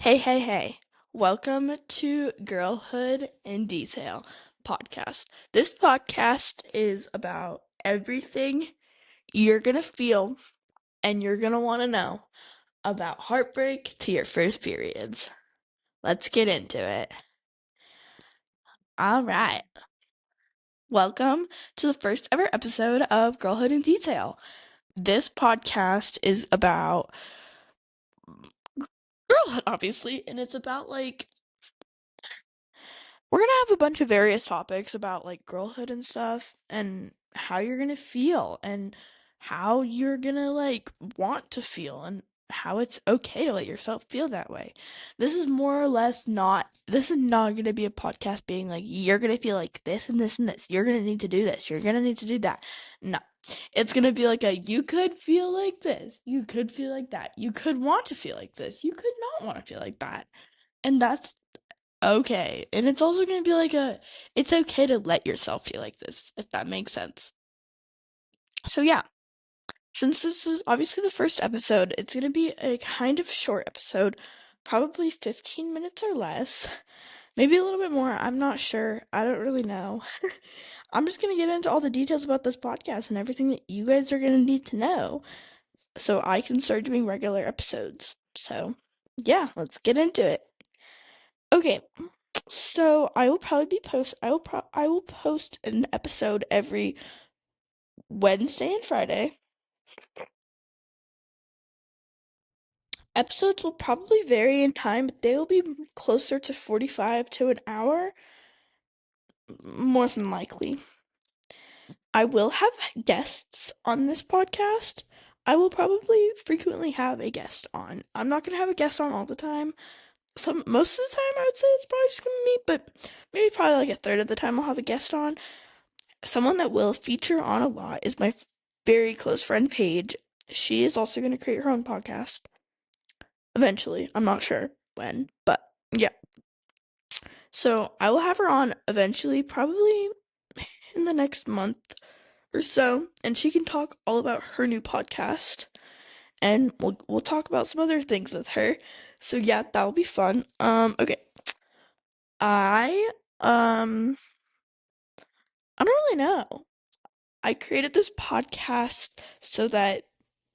Hey, hey, hey. Welcome to Girlhood in Detail podcast. This podcast is about everything you're going to feel and you're going to want to know about heartbreak to your first periods. Let's get into it. All right. Welcome to the first ever episode of Girlhood in Detail. This podcast is about girlhood, obviously, and it's about we're gonna have a bunch of various topics about girlhood and stuff and how you're gonna feel and how you're gonna want to feel and how it's okay to let yourself feel that way. This is more or less not this is not gonna be a podcast being like you're gonna feel like this and this and this. You're gonna need to do this. You're gonna need to do that. No. It's gonna be like a you could feel like this. You could feel like that. You could want to feel like this. You could not want to feel like that. And that's okay. And it's also going to be it's okay to let yourself feel like this, if that makes sense. So, yeah, since this is obviously the first episode, it's going to be a kind of short episode, probably 15 minutes or less. Maybe a little bit more. I'm not sure. I don't really know. I'm just going to get into all the details about this podcast and everything that you guys are going to need to know so I can start doing regular episodes. So, yeah, let's get into it. Okay, so I will post an episode every Wednesday and Friday. Episodes will probably vary in time, but they will be closer to 45 to an hour, more than likely. I will have guests on this podcast. I will probably frequently have a guest on. I'm not gonna have a guest on all the time. Most of the time I would say it's probably just gonna be me, but maybe probably like a third of the time I'll have a guest on. Someone that will feature on a lot is my very close friend Paige. She is also going to create her own podcast eventually. I'm not sure when, but yeah. So I will have her on eventually, probably in the next month or so, and she can talk all about her new podcast, and we'll talk about some other things with her. So yeah, that'll be fun. Okay. I I don't really know. I created this podcast so that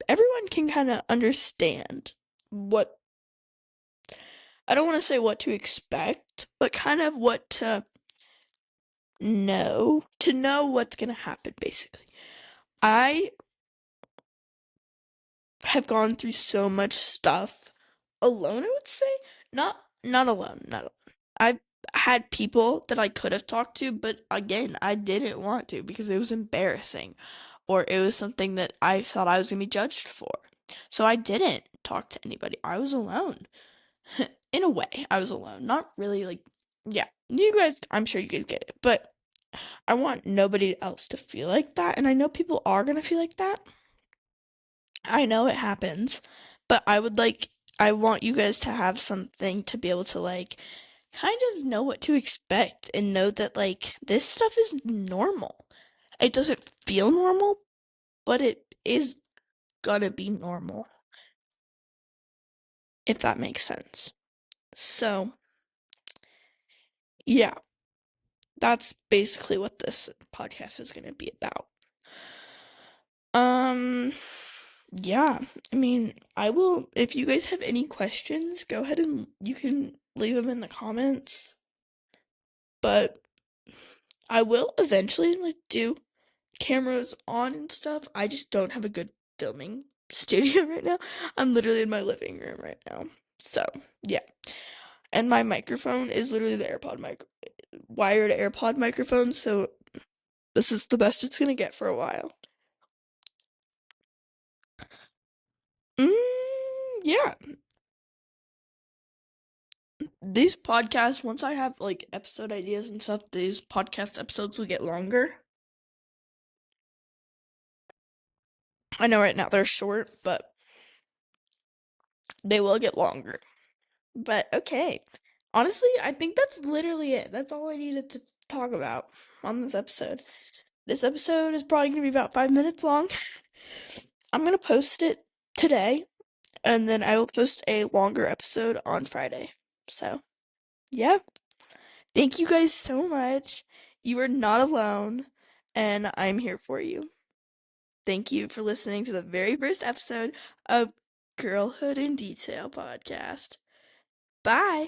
everyone can kind of understand what I don't want to say what to expect, but kind of what to know what's going to happen basically. I have gone through so much stuff alone, I would say. Not alone, not alone. I've had people that I could have talked to, but again, I didn't want to because it was embarrassing or it was something that I thought I was going to be judged for. So I didn't talk to anybody. I was alone. In a way, I was alone. Not really yeah. You guys, I'm sure you guys get it, but I want nobody else to feel like that, and I know people are gonna feel like that. I know it happens, but I want you guys to have something to be able to kind of know what to expect and know that this stuff is normal. It doesn't feel normal, but it is gonna be normal, if that makes sense. So, yeah, that's basically what this podcast is going to be about. Um, yeah, I mean, I will, if you guys have any questions, go ahead and you can leave them in the comments. But I will eventually do cameras on and stuff. I just don't have a good filming studio right now. I'm literally in my living room right now. So, yeah. And my microphone is literally the wired AirPod microphone, so this is the best it's gonna get for a while. Yeah. These podcasts, once I have episode ideas and stuff, these podcast episodes will get longer. I know right now they're short, but they will get longer. But okay. Honestly, I think that's literally it. That's all I needed to talk about on this episode. This episode is probably going to be about 5 minutes long. I'm going to post it today. and then I will post a longer episode on Friday. So, yeah. Thank you guys so much. You are not alone, and I'm here for you. Thank you for listening to the very first episode of Girlhood in Detail podcast. Bye.